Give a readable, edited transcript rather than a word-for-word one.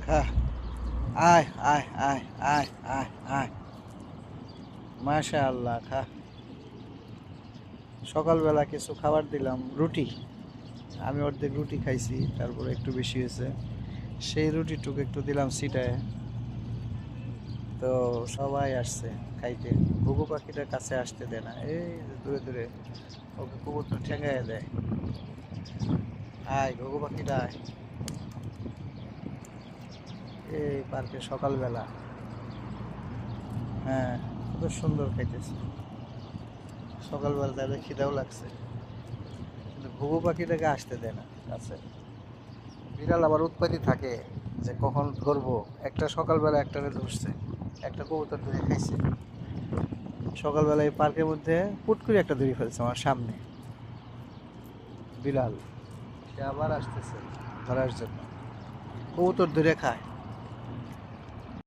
খা, আয় আয় আয় আয় আয় আয়, মাশাআল্লাহ খা। সকালবেলা কিছু খাবার দিলাম, রুটি। আমি অর্ধেক রুটি খাইছি, তারপরে একটু বেশি হয়েছে, সেই রুটিটুকু একটু দিলাম ছিটায়। তো সবাই আসছে খাইতে। ঘুঘু পাখিটার কাছে আসতে দেয় না, এই যে দূরে দূরে ওকে কবুতর ঠেঙ্গাইয়া দেয়। আয় ঘুঘু পাখিটা আয়। এই পার্কে সকালবেলা, হ্যাঁ, কত সুন্দর খাইতেছে। সকালবেলা তাদের খিদাও লাগছে, কিন্তু ঘুঘু পাখিটাকে আসতে দেয় না কাছে। বিড়াল আবার উৎপাতি থাকে, যে কখন ধরবো। একটা সকালবেলা একটারে ধরছে, একটা কবুতর ধরে খাইছে। সকালবেলা এই পার্কের মধ্যে পুট করে একটা ধরে ফেলছে আমার সামনে, বিড়াল। সে আবার আসতেছে ধরার জন্য, কবুতর ধরে খায়।